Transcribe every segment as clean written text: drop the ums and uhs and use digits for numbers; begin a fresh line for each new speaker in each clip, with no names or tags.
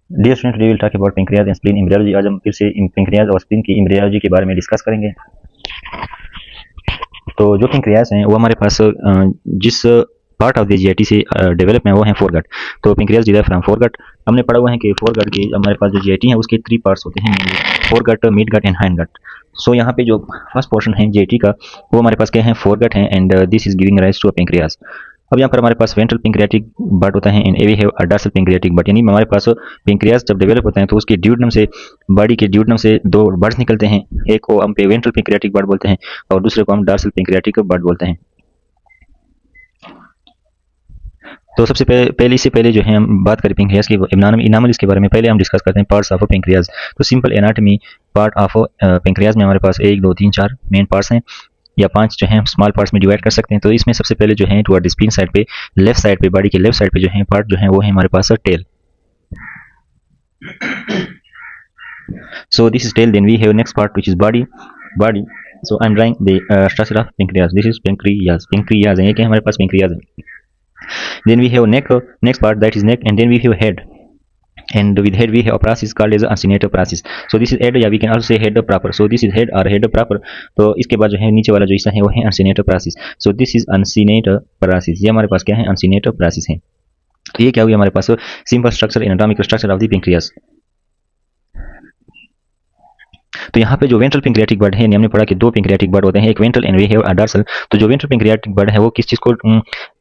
Dear student, we will talk about pancreas and spleen embryology. आज हम फिर से पेंक्रियाज और स्प्लीन की एम्ब्रियोलॉजी के बारे में डिस्कस करेंगे। तो जो पेंक्रियाज हैं वो हमारे पास जिस पार्ट ऑफ द जीआईटी से डेवलप है वो है फोरगट। तो पेंक्रियाज डिराइव फ्रॉम फोरगट। हमने पढ़ा हुआ है कि फोरगट के हमारे पास जो जीआईटी है उसके 3 पार्ट्स होते हैं, foregut, midgut and hindgut. So यहाँ पे जो फर्स्ट पोर्शन है जीआईटी का वो हमारे पास क्या है, फोरगट है, and this is giving rise to a pancreas. अब यहाँ पर हमारे पास वेंट्रल पेंक्रियाटिक बट होता है and we have a dorsal pancreatic bud, यानी हमारे पास पेंक्रियाज जब डेवलप होता है तो उसके ड्यूडनम से, बॉडी के ड्यूडनम से 2 बड्स निकलते हैं। एक को हम पे वेंट्रल पेंक्रियाटिक बट बोलते हैं और दूसरे को हम डॉर्सल पेंक्रियाटिक बट बोलते हैं। तो सबसे पहले जो है हम बात करें पेंक्रियाज की इनामल्स के बारे में। पहले हम डिस्कस करते हैं पार्ट्स ऑफ अ पेंक्रियाज। तो simple anatomy part of pancreas में हमारे पास 1 2 3 4 मेन पार्ट्स हैं, या 5 जो है स्मॉल पार्ट्स में डिवाइड कर सकते हैं। तो इसमें सबसे पहले जो है टुवर्ड स्प्लीन साइड पे, लेफ्ट साइड पे, बॉडी के लेफ्ट साइड पे जो है पार्ट जो है वो है हमारे पास tell. So this is tail. Then we have next part which is body. So I'm drawing the structure of pancreas. This is pancreas है, ये क्या हमारे पास pancreas है। Then we have next part, that is neck, and then we have head. And with head we have a process called as uncinate process. So this is head, या we can also say head proper. So this is head or head proper. तो इसके बाद जो है नीचे वाला जो हिस्सा है वो है uncinate process. So this is uncinate process. ये हमारे पास क्या है, uncinate process है। तो ये क्या हुई हमारे पास, simple structure, anatomical structure of the pancreas. तो यहाँ पे जो वेंट्रल पेंक्रियाटिक बर्ड है, हमने पढ़ा कि 2 पेंक्रियाटिक बर्ड होते हैं, एक ventral and we have a dorsal. तो जो वेंट्रल पेंक्रियाटिक बर्ड है वो किस चीज़ को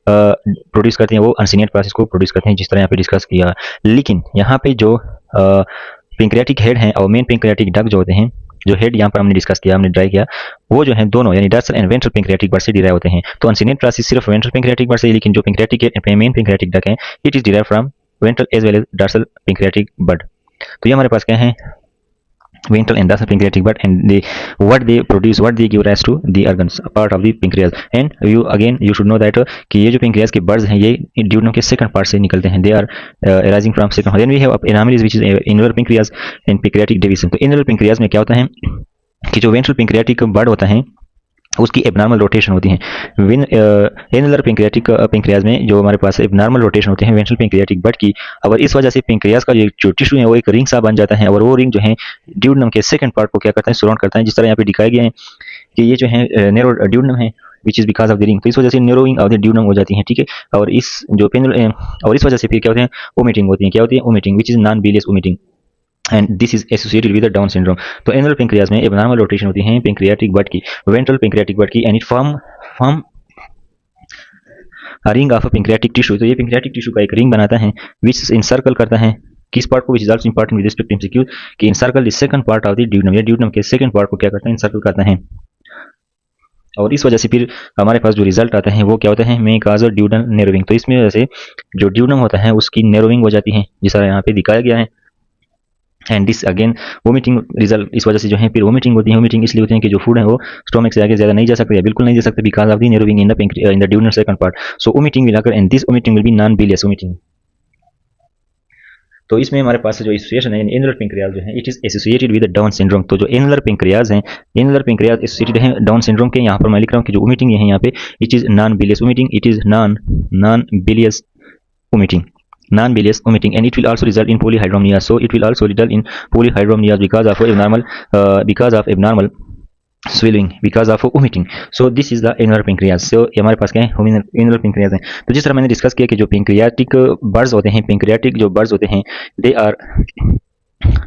प्रोड्यूस करते हैं, वो अनसिनेट प्रोसेस को प्रोड्यूस करते हैं, जिस तरह यहाँ पे डिस्कस किया। लेकिन यहाँ पे जो पेंक्रियाटिक हेड है और मेन पेंक्रियाटिक डग जो होते हैं, जो हेड यहाँ पर हमने डिस्कस किया, हमने ड्राई किया, वो जो है दोनों यानी dorsal and ventral pancreatic bud से डिराइव होते हैं। तो अनसिनेट प्रोसेस सिर्फ वेंट्रल पेंक्रियाटिक बर्ड से, लेकिन जो पेंक्रियाटिक मेन पेंक्रियाटिक डग है it is derive from ventral as well as dorsal pancreatic bud. तो ये हमारे पास क्या है, ventral and dorsal pancreatic bud, and what they produce, what they give rise to the organs part of the pancreas. And you should know that कि ये जो pancreas के buds हैं ये duodenum के second part से निकलते हैं, they are arising from second. Then we have anomalies which is inner pancreas and pancreatic division. तो inner pancreas में क्या होता है कि जो ventral pancreatic bud होता है उसकी एबनॉर्मल रोटेशन होती है। एनुलर पेंक्रियाज में जो हमारे पास एबनॉर्मल रोटेशन होते हैं वेंट्रल पेंक्रियाटिक बट की, और इस वजह से पेंक्रियाज का जो टिश्यू है वो एक रिंग सा बन जाता है, और वो रिंग जो है ड्यूडनम के सेकंड पार्ट को क्या करता है, सराउंड करता है, जिस तरह यहाँ पे दिखाया गया है कि ये जो है नैरो ड्यूडनम है which is because of the ring. तो इस वजह से नैरोइंग ऑफ द ड्यूडनम हो जाती है, ठीक है। और इस जो पेनुल और इस वजह से फिर क्या होते हैं, वोमिटिंग होती है। क्या होती है, vomiting, which is non bilious vomiting, and this is associated with Down syndrome. तो एनुलर पेंक्रियाज में एबनॉर्मल रोटेशन होती है पेंक्रियाटिक बट की, वेंट्रल पेंक्रियाटिक बट की, and it form ring of pancreatic tissue. तो ये पेंक्रियाटिक टिश्यू का एक रिंग बनाता है विच इंसर्कल करता है किस पार्ट को, which is also important with respect to MCQ, कि encircle the second part of the duodenum, या ड्यूडनम के सेकंड पार्ट को क्या करता है, इंसर्कल करता है। और इस वजह से फिर हमारे पास जो रिजल्ट आता है वो क्या होता है, मे काज ड्यूडन नेरोविंग। तो इसमें वजह से जो ड्यूडनम होता है उसकी नेरोविंग हो जाती है, जिस तरह यहाँ पे दिखाया गया है। And this again vomiting result, इस वजह से जो है फिर वोमिटिंग होती है। वोमिटिंग इसलिए होती है कि जो फूड है वो स्टोमक से आगे ज्यादा नहीं जा सकता, या बिल्कुल नहीं जा सकता, because of the narrowing in the duodenal second part. So vomiting will occur, and this vomiting will be non bilious vomiting. तो इसमें हमारे पास जो एसोसिएशन है एनुलर पेंक्रियाज जो है it is associated with Down syndrome. तो जो एनुलर पेंक्रियाज है, एनुलर पेंक्रियाज एसोसिएटेड है डाउन सिंड्रोम के। यहाँ पर मैं लिख रहा हूँ कि जो वोमिटिंग है यहाँ पे it is non bilious vomiting, it is non bilious vomiting, non-bilious vomiting, and it will also result in polyhydramnios. So it will also result in polyhydramnios because of abnormal swallowing, because of vomiting. So this is the annular pancreas. So ये हमारे पास क्या है, annular pancreas है। तो जिस तरह मैंने डिस्कस किया कि जो पेंक्रियाटिक बर्ड्स होते हैं, पेंक्रियाटिक जो बर्ड्स होते हैं दे आर,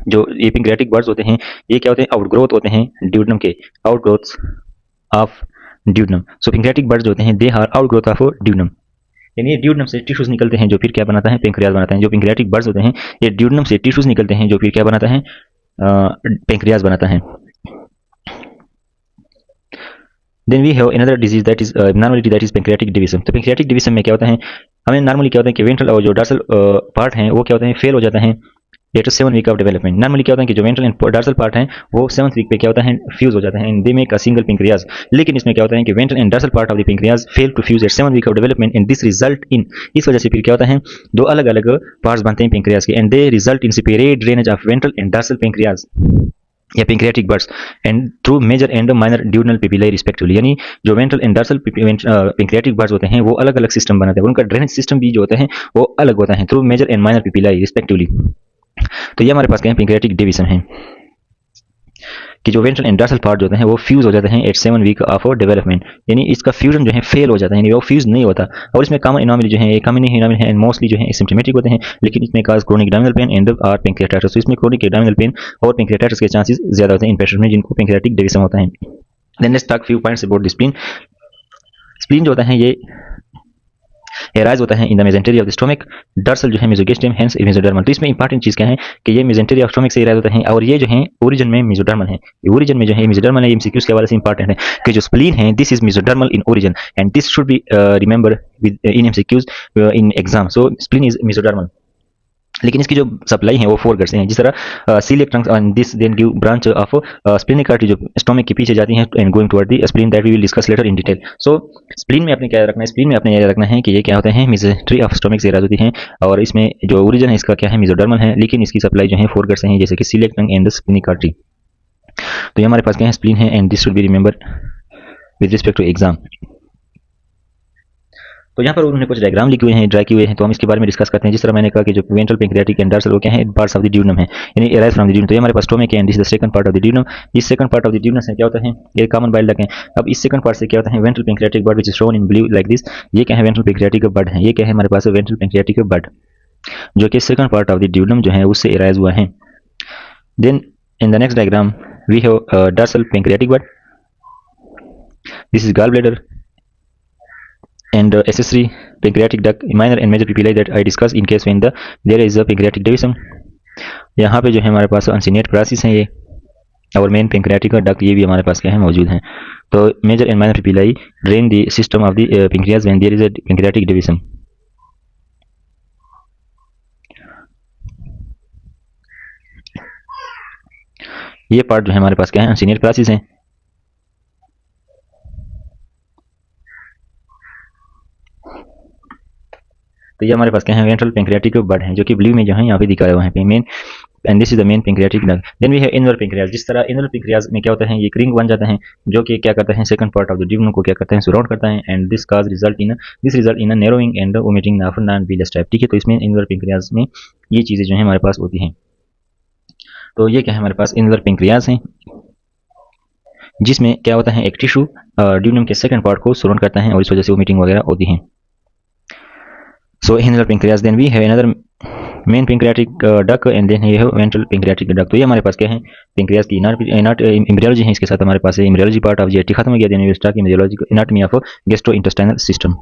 जो ये पेंक्रियाटिक बर्ड्स होते हैं ये क्या होते हैं, आउटग्रोथ होते हैं ड्यूडनम के, outgrowth of duodenum. So pancreatic buds होते हैं they are outgrowth of duodenum, यानी ये ड्यूडनम से टिश्यूज निकलते हैं जो फिर क्या बनाता है, पेंक्रियाज बनाता है। जो पेंक्रियाटिक बर्ड्स होते हैं ये ड्यूडनम से टिश्यूज निकलते हैं जो फिर क्या बनाता है, पेंक्रियाज बनाता है। Then we have another disease that is normality, that is pancreatic division. तो पेंक्रियाटिक डिवीजन में क्या होता है, हमें नॉर्मली क्या होता है कि वेंट्रल और जो डॉर्सल पार्ट है वो क्या होता है, फेल हो जाता है at 7 week of development. Normally क्या होता है कि जो वेंट्रल एंड डॉर्सल पार्ट है वो 7th वीक पे क्या होता है, फ्यूज हो जाता है, and they make a single pancreas. लेकिन इसमें क्या होता है कि ventral and dorsal part of the pancreas fail to fuse at 7th week of development, and this result in, इस वजह से फिर क्या होता है, 2 अलग अलग पार्ट्स बनते हैं पेंक्रियाज के, and they result in separate drainage of ventral and dorsal pancreas या pancreatic buds and through major and minor duodenal papillae respectively. यानी जो ventral and dorsal pancreatic buds होते हैं वो अलग अलग सिस्टम बनाते हैं, उनका ड्रेनेज सिस्टम भी जो होता है वो अलग होता है through major and minor papillae respectively. तो ये हमारे पास क्या है, पेंक्रियाटिक डिवीजन है कि जो वेंट्रल एंड डॉर्सल पार्ट जो होते हैं वो फ्यूज हो जाते हैं एट 7 वीक ऑफ डेवलपमेंट, यानी इसका फ्यूजन जो है फेल हो जाता है, यानी वो फ्यूज नहीं होता। और इसमें कॉमन एनोमली जो है, कॉमन एनोमली है एंड मोस्टली जो है सिम्टोमेटिक होते हैं, लेकिन इसमें cause chronic abdominal pain and or pancreatitis. तो इसमें क्रोनिक एब्डोमिनल पेन और पेंक्रियाटाइटिस के चांसेस ज्यादा होते हैं इन पेशेंट में जिनको पेंक्रियाटिक डिवीजन होता है। Then let's talk few points about the spleen. Spleen जो होता है ये एराइज होता है in the mesentery of the stomach, dorsal जो है मेसोगेस्ट्रियम, हेंस मेसोडर्मल। तो इसमें इंपॉर्टेंट चीज क्या है कि ये मेजेंटेरिया ऑफ स्टोमक से एराइज होता है और ये जो है ओरिजिन में मेसोडर्मल है। ओरिजिन में जो है मेसोडर्मल है, एमसीक्यूज के हवाले से इंपॉर्टेंट है कि जो स्प्लीन है this is mesodermal in origin and this should be remember with in MCQs in exam. So spleen is mesodermal, लेकिन इसकी जो सप्लाई है वो 4 गट से है। जिस तरह celiac trunk and this then give branch of splenic artery जो स्टोमक के पीछे जाती है and going toward the spleen, that we will discuss later in detail. So spleen में आपने क्या रखना है, स्प्लीन में आपने ये रखना है कि ये क्या होते हैं, मेजेंटेरी ऑफ स्टोमक से होती है और इसमें जो ओरिजिन है इसका क्या है, मेसोडर्मल है, लेकिन इसकी सप्लाई जो है 4 गट से है, जैसे कि celiac trunk and the splenic artery. तो ये हमारे पास क्या है, स्प्लीन है and this should be remember with respect to exam. तो यहाँ पर उन्होंने कुछ डायग्राम लिखे हुए हैं, ड्रा किए हुए हैं, तो हम इसके बारे में डिस्कस करते हैं। जिस तरह मैंने कहा कि जो वेंट्रल पेंक्रियाटिक एंड डॉर्सल वो क्या है, पार्ट्स ऑफ द ड्यूनम है, यानी एराइज फ्रॉम द ड्यूनम। तो ये हमारे पास स्टोमक है and this the second part of the duodenum. इस second part of the duodenum से क्या होता है, ये कॉमन बाइल डक्ट है। अब इस सेकंड पार्ट से क्या होता है, ventral pancreatic bud which is shown in blue like this. ये क्या है, वेंट्रल पेंक्रियाटिक बड है। ये क्या है हमारे पास, वेंट्रल पेंक्रियाटिक बड जो कि second part of the duodenum जो है उससे एराइज हुआ है। Then in the next diagram we have dorsal pancreatic bud, this is gall bladder and accessory pancreatic duct, minor and major papillae that I discussed in case when there is a pancreatic division। यहाँ पे जो है हमारे पास uncinate process है ये, और main pancreatic duct ये भी हमारे पास क्या है, मौजूद हैं। तो major and minor papillae drain the system of the pancreas when there is a pancreatic division. ये पार्ट जो है हमारे पास क्या है, अनसिनेट प्रोसेस है। तो ये हमारे पास क्या है, वेंट्रल पेंक्रियाटिक बड है जो कि ब्लू में जो है यहाँ पे दिखाया हुआ है main, and this is the main pancreatic duct. Then we have annular pancreas. जिस तरह इनर पेंक्रियाज में क्या होता है, ये रिंग बन जाता है जो कि क्या करता है, सेकंड पार्ट ऑफ द ड्यूनम को क्या करता है, सराउंड करता है and this result in narrowing and omitting of non villous type. ठीक है, तो इसमें इनर पेंक्रियाज में ये चीजें जो है हमारे पास होती हैं। तो ये क्या है हमारे पास, इनर पेंक्रियाज है जिसमें क्या होता है, एक टिश्यू ड्यूनम के सेकंड पार्ट को सराउंड करता है और इस वजह से वोमिटिंग वगैरह होती है। So inner pancreas, then we have another main pancreatic duct and then we have ventral pancreatic duct। तो ये हमारे पास क्या है, पेंक्रियाज की एम्ब्रियोलॉजी है। इसके साथ हमारे पास एम्ब्रियोलॉजी पार्ट ऑफ जीआईटी खत्म हो गया। Then we start embryology anatomy of gastrointestinal system.